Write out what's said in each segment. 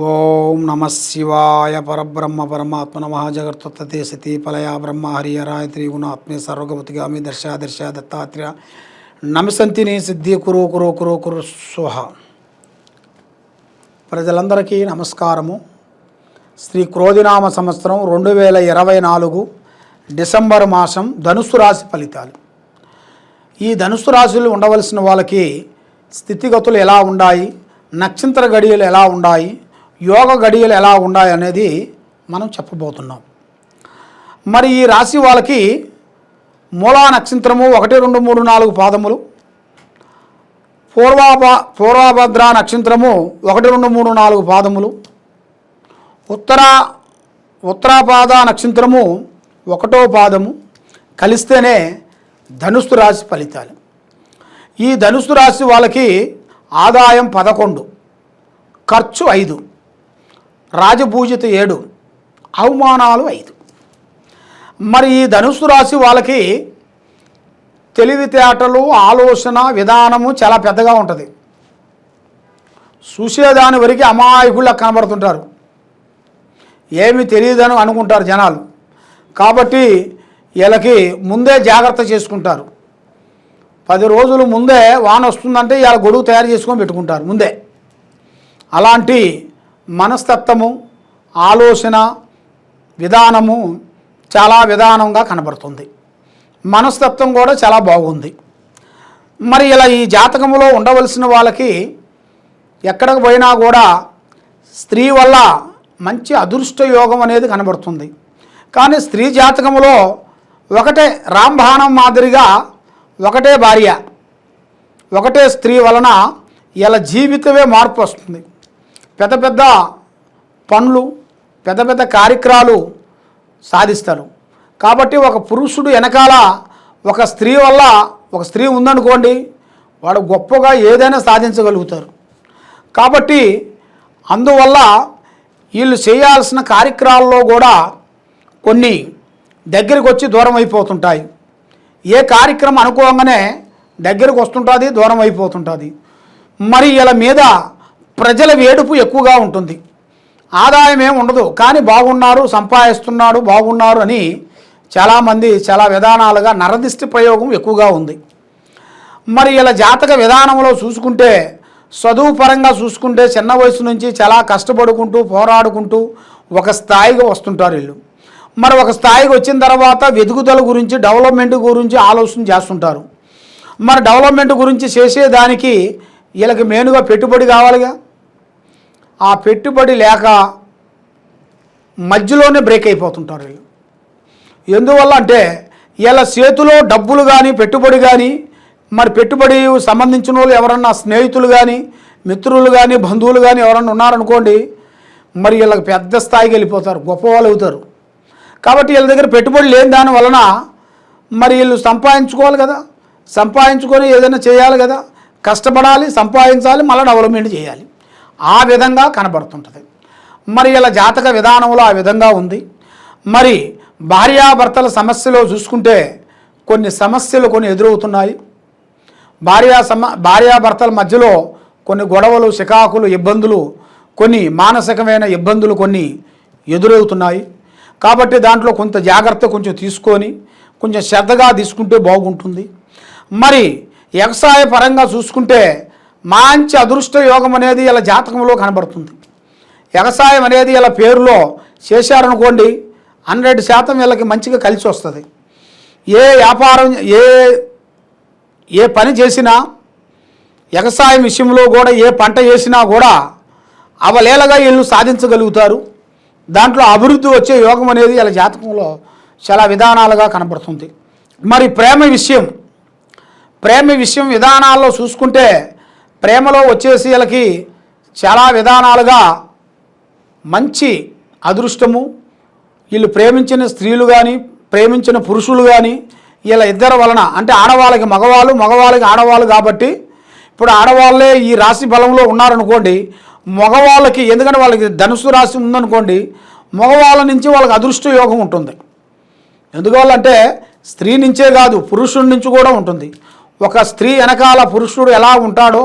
ఓం నమ శివాయ పరబ్రహ్మ పరమాత్మ నమ జగత్తే సతీ పలయ బ్రహ్మ హరిహరాయ త్రిగుణాత్మే సర్వగతిగామి దర్శ దత్తాత్రేయ నమసంతిని సిద్ధి కురు కురు కురు కురు స్వహ. ప్రజలందరికీ నమస్కారము. శ్రీ క్రోధినామ సంవత్సరం 2024 డిసెంబర్ మాసం ధనుస్సు రాశి ఫలితాలు. ఈ ధనుస్సు రాశులు ఉండవలసిన వాళ్ళకి స్థితిగతులు ఎలా ఉన్నాయి, నక్షత్ర గడియలు ఎలా ఉన్నాయి, యోగ గడియలు ఎలా ఉన్నాయి అనేది మనం చెప్పబోతున్నాం. మరి ఈ రాశి వాళ్ళకి మూలా నక్షత్రము 1, 2, 3, 4 పాదములు, పూర్వభద్ర నక్షత్రము 1, 2, 3, 4 పాదములు, ఉత్తరాపాద నక్షత్రము 1వ పాదము కలిస్తేనే ధనుస్సు రాశి ఫలితాలు. ఈ ధనుస్సు రాశి వాళ్ళకి ఆదాయం 11, ఖర్చు 5, రాజపూజిత 7, అవమానాలు 5. మరి ఈ ధనుస్సు రాశి వాళ్ళకి తెలివితేటలు, ఆలోచన విధానము చాలా పెద్దగా ఉంటుంది. చూసేదాని వరకు అమాయకుల్లా కనబడుతుంటారు, ఏమీ తెలియదని అనుకుంటారు జనాలు. కాబట్టి వీళ్ళకి ముందే జాగ్రత్త చేసుకుంటారు. 10 రోజులు ముందే వాన వస్తుందంటే వీళ్ళ గొడుగు తయారు చేసుకొని పెట్టుకుంటారు ముందే. అలాంటి మనస్తత్వము, ఆలోచన విధానము చాలా విధానంగా కనబడుతుంది. మనస్తత్వం కూడా చాలా బాగుంది. మరి ఇలా ఈ జాతకంలో ఉండవలసిన వాళ్ళకి ఎక్కడికి పోయినా కూడా స్త్రీ వల్ల మంచి అదృష్ట యోగం అనేది కనబడుతుంది. కానీ స్త్రీ జాతకంలో ఒకటే రాంబాణం మాదిరిగా ఒకటే భార్య, ఒకటే స్త్రీ వలన ఇలా జీవితమే మార్పు వస్తుంది. పెద్ద పెద్ద పనులు, పెద్ద పెద్ద కార్యక్రమాలు సాధిస్తారు. కాబట్టి ఒక పురుషుడు వెనకాల ఒక స్త్రీ వల్ల, ఒక స్త్రీ ఉందనుకోండి, వాడు గొప్పగా ఏదైనా సాధించగలుగుతారు. కాబట్టి అందువల్ల వీళ్ళు చేయాల్సిన కార్యక్రమాల్లో కూడా కొన్ని దగ్గరికి వచ్చి దూరం అయిపోతుంటాయి. ఏ కార్యక్రమం అనుకోగానే దగ్గరకు వస్తుంటుంది, దూరం అయిపోతుంటుంది. మరి వీళ్ళ మీద ప్రజల వేడుపు ఎక్కువగా ఉంటుంది. ఆదాయం ఏమి ఉండదు, కానీ బాగున్నారు, సంపాదిస్తున్నాడు, బాగున్నారు అని చాలామంది చాలా విధానాలుగా నరదిష్టి ప్రయోగం ఎక్కువగా ఉంది. మరి ఇలా జాతక విధానంలో చూసుకుంటే, చదువు పరంగా చూసుకుంటే చిన్న వయసు నుంచి చాలా కష్టపడుకుంటూ పోరాడుకుంటూ ఒక స్థాయిగా వస్తుంటారు వీళ్ళు. మరి ఒక స్థాయికి వచ్చిన తర్వాత వెతుకుదల గురించి, డెవలప్మెంట్ గురించి ఆలోచన చేస్తుంటారు. మరి డెవలప్మెంట్ గురించి చేసేదానికి వీళ్ళకి మెయిన్గా పెట్టుబడి కావాలిగా. ఆ పెట్టుబడి లేక మధ్యలోనే బ్రేక్ అయిపోతుంటారు వీళ్ళు. ఎందువల్ల అంటే వీళ్ళ చేతిలో డబ్బులు కానీ, పెట్టుబడి కానీ, మరి పెట్టుబడి సంబంధించిన వాళ్ళు ఎవరన్నా స్నేహితులు కానీ, మిత్రులు కానీ, బంధువులు కానీ ఎవరన్నా ఉన్నారనుకోండి, మరి వీళ్ళకి పెద్ద స్థాయికి వెళ్ళిపోతారు, గొప్పవాళ్ళు అవుతారు. కాబట్టి వీళ్ళ దగ్గర పెట్టుబడి లేని దాని వలన మరి వీళ్ళు సంపాదించుకోవాలి కదా, సంపాదించుకొని ఏదైనా చేయాలి కదా, కష్టపడాలి, సంపాదించాలి, మళ్ళీ డెవలప్మెంట్ చేయాలి. ఆ విధంగా కనబడుతుంటుంది. మరి ఇలా జాతక విధానంలో ఆ విధంగా ఉంది. మరి భార్యాభర్తల సమస్యలో చూసుకుంటే కొన్ని సమస్యలు కొన్ని ఎదురవుతున్నాయి. భార్యాభర్తల మధ్యలో కొన్ని గొడవలు, చికాకులు, ఇబ్బందులు, కొన్ని మానసికమైన ఇబ్బందులు కొన్ని ఎదురవుతున్నాయి. కాబట్టి దాంట్లో కొంత జాగ్రత్త కొంచెం తీసుకొని కొంచెం శ్రద్ధగా తీసుకుంటే బాగుంటుంది. మరి వ్యవసాయ పరంగా చూసుకుంటే మంచి అదృష్ట యోగం అనేది ఇలా జాతకంలో కనబడుతుంది. వ్యవసాయం అనేది ఇలా పేరులో చేశారనుకోండి, 100% వీళ్ళకి మంచిగా కలిసి వస్తుంది. ఏ వ్యాపారం, ఏ పని చేసినా, వ్యవసాయం విషయంలో కూడా ఏ పంట చేసినా కూడా అవలేలగా వీళ్ళు సాధించగలుగుతారు. దాంట్లో అభివృద్ధి వచ్చే యోగం అనేది ఇలా జాతకంలో చాలా విధానాలుగా కనబడుతుంది. మరి ప్రేమ విషయం విధానాల్లో చూసుకుంటే ప్రేమలో వచ్చేసి వీళ్ళకి చాలా విధానాలుగా మంచి అదృష్టము. వీళ్ళు ప్రేమించిన స్త్రీలు కానీ, ప్రేమించిన పురుషులు కానీ వీళ్ళ ఇద్దరి వలన, అంటే ఆడవాళ్ళకి మగవాళ్ళు, మగవాళ్ళకి ఆడవాళ్ళు కాబట్టి ఇప్పుడు ఆడవాళ్ళే ఈ రాశి బలంలో ఉన్నారనుకోండి, మగవాళ్ళకి, ఎందుకంటే వాళ్ళకి ధనుసు రాశి ఉందనుకోండి, మగవాళ్ళ నుంచి వాళ్ళకి అదృష్ట యోగం ఉంటుంది. ఎందువల్లంటే స్త్రీ నుంచే కాదు, పురుషుడి నుంచి కూడా ఉంటుంది. ఒక స్త్రీ వెనకాల పురుషుడు ఎలా ఉంటాడో,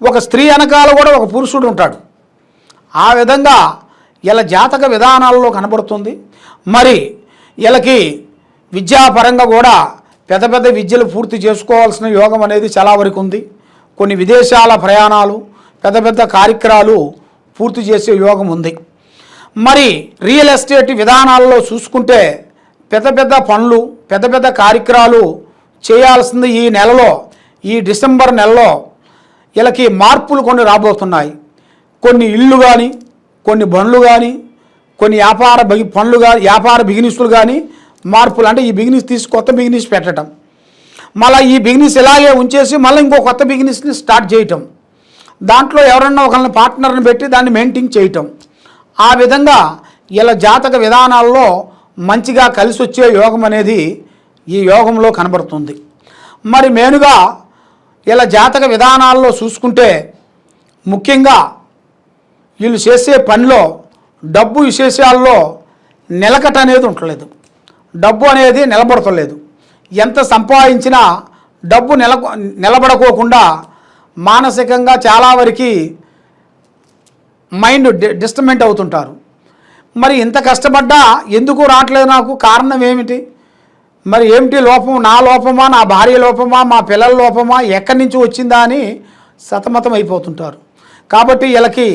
ఒక స్త్రీ వెనకాల కూడా ఒక పురుషుడు ఉంటాడు. ఆ విధంగా ఇలా జాతక విధానాల్లో కనబడుతుంది. మరి వీళ్ళకి విద్యాపరంగా కూడా పెద్ద పెద్ద విద్యలు పూర్తి చేసుకోవాల్సిన యోగం అనేది చాలా వరకు ఉంది. కొన్ని విదేశాల ప్రయాణాలు, పెద్ద పెద్ద కార్యక్రమాలు పూర్తి చేసే యోగం ఉంది. మరి రియల్ ఎస్టేట్ విధానాల్లో చూసుకుంటే పెద్ద పెద్ద పనులు, పెద్ద పెద్ద కార్యక్రమాలు చేయాల్సింది ఈ నెలలో, ఈ డిసెంబర్ నెలలో వీళ్ళకి మార్పులు కొన్ని రాబోతున్నాయి. కొన్ని ఇళ్ళు కానీ, కొన్ని బండ్లు కానీ, కొన్ని పనులు కానీ, వ్యాపార బిజినెస్లు కానీ మార్పులు. అంటే ఈ బిజినెస్ తీసి కొత్త బిజినెస్ పెట్టడం, మళ్ళీ ఈ బిజినెస్ ఇలాగే ఉంచేసి మళ్ళీ ఇంకో కొత్త బిజినెస్ని స్టార్ట్ చేయటం, దాంట్లో ఎవరన్నా ఒకరిని పార్ట్నర్ని పెట్టి దాన్ని మెయింటైన్ చేయటం. ఆ విధంగా ఇలా జాతక విధానాల్లో మంచిగా కలిసి వచ్చే యోగం అనేది ఈ యోగంలో కనబడుతుంది. మరి మెయిన్గా ఇలా జాతక విధానాల్లో చూసుకుంటే ముఖ్యంగా వీళ్ళు చేసే పనిలో డబ్బు విశేషాల్లో నిలకట అనేది ఉండలేదు. డబ్బు అనేది నిలబడతలేదు. ఎంత సంపాదించినా డబ్బు నిలబడకోకుండా మానసికంగా చాలా వరకు మైండ్ డిస్టర్బెంట్ అవుతుంటారు. మరి ఇంత కష్టపడ్డా ఎందుకు రావట్లేదు, నాకు కారణం ఏమిటి, మరి ఏమిటి లోపం, నా లోపమా, నా భార్య లోపమా, మా పిల్లల లోపమా, ఎక్కడి నుంచి వచ్చిందా అని సతమతం అయిపోతుంటారు. కాబట్టి వీళ్ళకి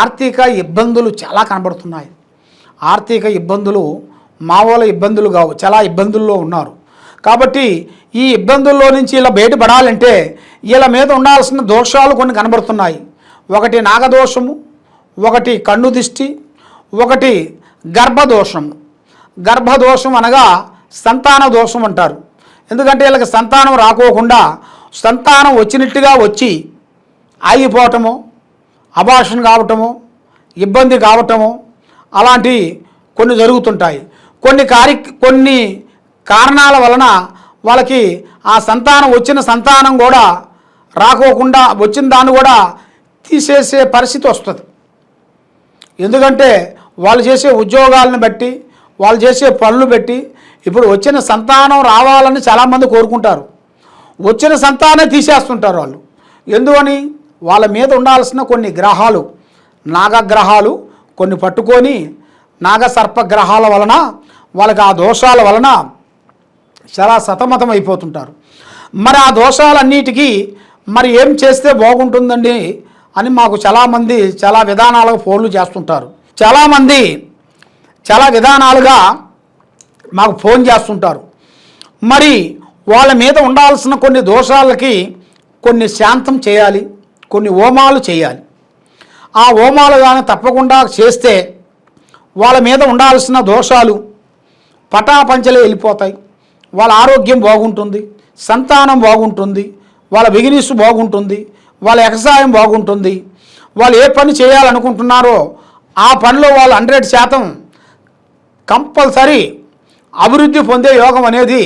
ఆర్థిక ఇబ్బందులు చాలా కనబడుతున్నాయి. ఆర్థిక ఇబ్బందులు మామూలు ఇబ్బందులు కావు, చాలా ఇబ్బందుల్లో ఉన్నారు. కాబట్టి ఈ ఇబ్బందుల్లో నుంచి ఇలా బయటపడాలంటే వీళ్ళ మీద ఉండాల్సిన దోషాలు కొన్ని కనబడుతున్నాయి. ఒకటి నాగదోషము, ఒకటి కన్ను దిష్టి, ఒకటి గర్భదోషం. గర్భదోషం అనగా సంతాన దోషం అంటారు. ఎందుకంటే వీళ్ళకి సంతానం రాకోకుండా సంతానం వచ్చినట్టుగా వచ్చి ఆగిపోవటము, అబార్షన్ కావటము, ఇబ్బంది కావటము, అలాంటి కొన్ని జరుగుతుంటాయి. కొన్ని కారణాల వలన వాళ్ళకి ఆ సంతానం వచ్చిన సంతానం కూడా రాకోకుండా వచ్చిన దాన్ని కూడా తీసేసే పరిస్థితి వస్తుంది. ఎందుకంటే వాళ్ళు చేసే ఉద్యోగాలను బట్టి, వాళ్ళు చేసే పనులు బట్టి ఇప్పుడు వచ్చిన సంతానం రావాలని చాలామంది కోరుకుంటారు. వచ్చిన సంతానం తీసేస్తుంటారు వాళ్ళు. ఎందుకని వాళ్ళ మీద ఉండాల్సిన కొన్ని గ్రహాలు, నాగగ్రహాలు కొన్ని పట్టుకొని నాగసర్ప గ్రహాల వలన వాళ్ళకి ఆ దోషాల వలన చాలా సతమతం అయిపోతుంటారు. మరి ఆ దోషాలన్నిటికీ మరి ఏం చేస్తే బాగుంటుందండి అని మాకు చాలామంది చాలా విధానాలుగా ఫోన్లు చేస్తుంటారు. చాలామంది చాలా విధానాలుగా మాకు ఫోన్ చేస్తుంటారు. మరి వాళ్ళ మీద ఉండాల్సిన కొన్ని దోషాలకి కొన్ని శాంతం చేయాలి, కొన్ని హోమాలు చేయాలి. ఆ హోమాలు కానీ తప్పకుండా చేస్తే వాళ్ళ మీద ఉండాల్సిన దోషాలు పటాపంచలే వెళ్ళిపోతాయి. వాళ్ళ ఆరోగ్యం బాగుంటుంది, సంతానం బాగుంటుంది, వాళ్ళ బిజినెస్ బాగుంటుంది, వాళ్ళ వ్యవసాయం బాగుంటుంది. వాళ్ళు ఏ పని చేయాలనుకుంటున్నారో ఆ పనిలో వాళ్ళు 100% కంపల్సరీ అభివృద్ధి పొందే యోగం అనేది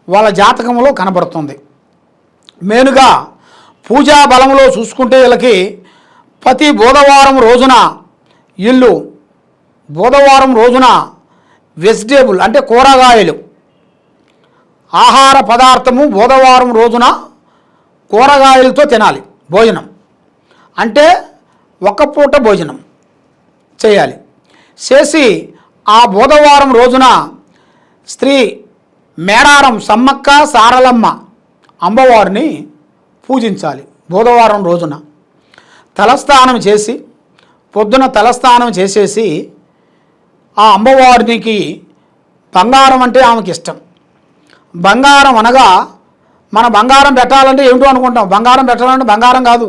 వాళ్ళ జాతకంలో కనబడుతుంది. మెయిన్గా పూజా బలంలో చూసుకుంటే వీళ్ళకి ప్రతి బుధవారం రోజున వెజిటేబుల్ అంటే కూరగాయలు ఆహార పదార్థము బుధవారం రోజున కూరగాయలతో తినాలి. భోజనం అంటే ఒక పూట భోజనం చేయాలి. చేసి ఆ బుధవారం రోజున స్త్రీ మేడారం సమ్మక్క సారలమ్మ అమ్మవారిని పూజించాలి. బుధవారం రోజున తలస్నానం చేసి పొద్దున తలస్నానం చేసేసి ఆ అమ్మవారికి బంగారం అంటే ఆమెకి ఇష్టం. బంగారం అనగా మన బంగారం పెట్టాలంటే ఏమిటో అనుకుంటాం. బంగారం పెట్టాలంటే బంగారం కాదు.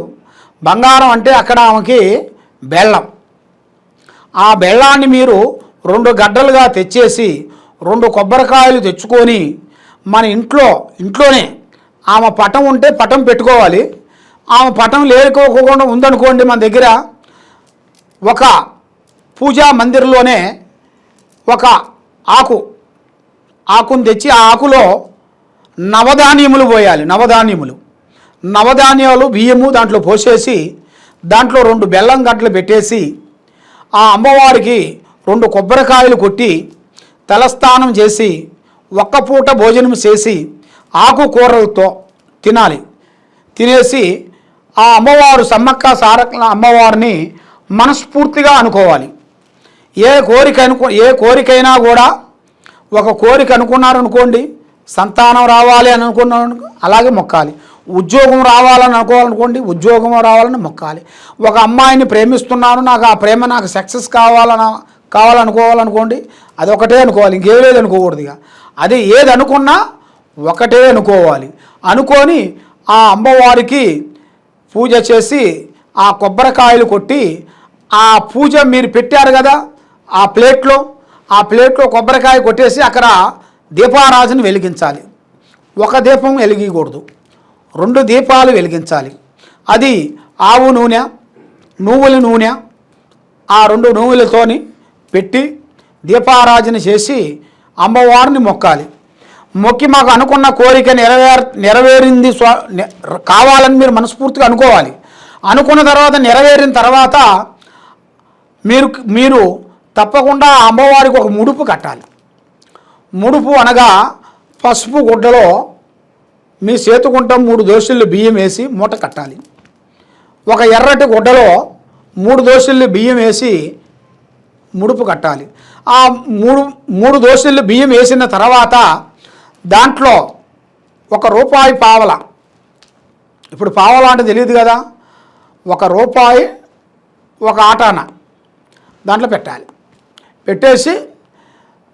బంగారం అంటే అక్కడ ఆమెకి బెల్లం. ఆ బెల్లాన్ని మీరు 2 గడ్డలుగా తెచ్చేసి 2 కొబ్బరికాయలు తెచ్చుకొని మన ఇంట్లోనే ఆమె పటం ఉంటే పటం పెట్టుకోవాలి. ఆమె పటం లేకపోకుండా ఉందనుకోండి, మన దగ్గర ఒక పూజా మందిర్లోనే ఒక ఆకును తెచ్చి ఆ ఆకులో నవధాన్యములు పోయాలి. నవధాన్యాలు బియ్యము దాంట్లో పోసేసి దాంట్లో 2 బెల్లం గడ్డలు పెట్టేసి ఆ అమ్మవారికి 2 కొబ్బరికాయలు కొట్టి తలస్నానం చేసి ఒక్క పూట భోజనం చేసి ఆకుకూరలతో తినాలి. తినేసి ఆ అమ్మవారు సమ్మక్క సారక్క అమ్మవారిని మనస్ఫూర్తిగా అనుకోవాలి. ఏ కోరికైనా కూడా ఒక కోరిక అనుకున్నారనుకోండి, సంతానం రావాలి అని అనుకున్నాను అలాగే మొక్కాలి. ఉద్యోగం రావాలని అనుకోవాలనుకోండి, ఉద్యోగం రావాలని మొక్కాలి. ఒక అమ్మాయిని ప్రేమిస్తున్నాను, నాకు ఆ ప్రేమ నాకు సక్సెస్ కావాలనుకోవాలనుకోండి, అదొకటే అనుకోవాలి, ఇంకేం లేదు అనుకోకూడదు. ఇక అది ఏది అనుకున్నా ఒకటే అనుకోవాలి. అనుకొని ఆ అమ్మవారికి పూజ చేసి ఆ కొబ్బరికాయలు కొట్టి ఆ పూజ మీరు పెట్టారు కదా ఆ ప్లేట్లో కొబ్బరికాయ కొట్టేసి అక్కడ దీపారాజన వెలిగించాలి. ఒక దీపం వెలిగకూడదు, 2 దీపాలు వెలిగించాలి. అది ఆవు నూనె, నువ్వుల నూనె, ఆ 2 నువ్వులతోని పెట్టి దీపారాజన చేసి అమ్మవారిని మొక్కాలి. మొక్కి మాకు అనుకున్న కోరిక నెరవేరింది కావాలని మీరు మనస్ఫూర్తిగా అనుకోవాలి. అనుకున్న తర్వాత నెరవేరిన తర్వాత మీరు తప్పకుండా అమ్మవారికి ఒక ముడుపు కట్టాలి. ముడుపు అనగా పసుపు గుడ్డలో మీ చేతుకుంట 3 దోశలు బియ్యం వేసి మూట కట్టాలి. ఒక ఎర్రటి గుడ్డలో 3 దోశలు బియ్యం వేసి ముడుపు కట్టాలి. ఆ 3 దోశలు బియ్యం వేసిన తర్వాత దాంట్లో ₹1 పావల, ఇప్పుడు పావల అంటే తెలియదు కదా, ₹1 ఒక ఆటాన దాంట్లో పెట్టాలి. పెట్టేసి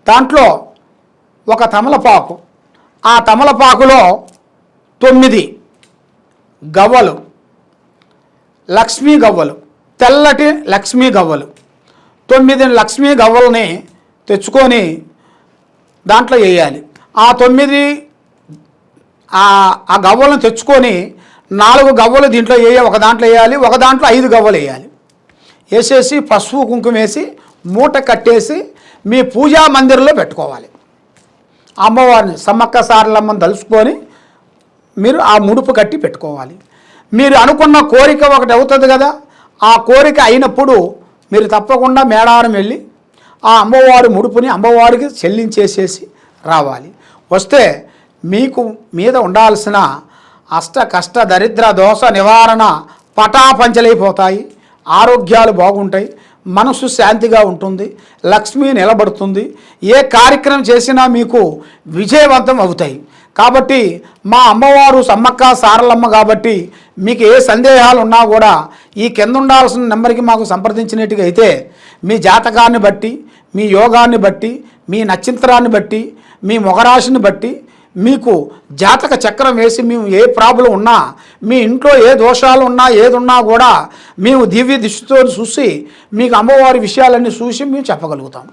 దాంట్లో ఒక తమలపాకు, ఆ తమలపాకులో 9 గవ్వలు, లక్ష్మీ గవ్వలు, తెల్లటి లక్ష్మీ గవ్వలు, 9 లక్ష్మీ గవ్వలని తెచ్చుకొని దాంట్లో వేయాలి. ఆ 9 ఆ గవ్వలను తెచ్చుకొని 4 గవ్వలు దీంట్లో ఒక దాంట్లో వేయాలి, ఒక దాంట్లో 5 గవ్వలు వేయాలి. వేసేసి పసుపు కుంకుమ వేసి మూట కట్టేసి మీ పూజా మందిరంలో పెట్టుకోవాలి. అమ్మవారిని సమ్మక్క సారలమ్మని తలుచుకొని మీరు ఆ ముడుపు కట్టి పెట్టుకోవాలి. మీరు అనుకున్న కోరిక ఒకటి అవుతుంది కదా, ఆ కోరిక అయినప్పుడు మీరు తప్పకుండా మేడారం వెళ్ళి ఆ అమ్మవారి ముడుపుని అమ్మవారికి చెల్లించేసేసి రావాలి. వస్తే మీకు మీద ఉండాల్సిన అష్ట కష్ట దరిద్ర దోష నివారణ పటాపంచలైపోతాయి. ఆరోగ్యాలు బాగుంటాయి, మనసు శాంతిగా ఉంటుంది, లక్ష్మి నిలబడుతుంది, ఏ కార్యక్రమం చేసినా మీకు విజయవంతం అవుతాయి. కాబట్టి మా అమ్మవారు సమ్మక్క సారలమ్మ కాబట్టి మీకు ఏ సందేహాలు ఉన్నా కూడా ఈ కింద ఉండాల్సిన నెంబర్కి మాకు సంప్రదించినట్టుగా అయితే మీ జాతకాన్ని బట్టి, మీ యోగాన్ని బట్టి, మీ నక్షత్రాన్ని బట్టి, మీ మొగరాశిని బట్టి మీకు జాతక చక్రం వేసి మేము ఏ ప్రాబ్లం ఉన్నా, మీ ఇంట్లో ఏ దోషాలు ఉన్నా ఏదున్నా కూడా మేము దివ్య దృష్టితో చూసి మీకు అమ్మవారి విషయాలన్నీ చూసి మేము చెప్పగలుగుతాం.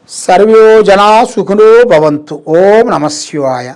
సర్వే జనా సుఖినో భవంతు. ఓం నమః శివాయ.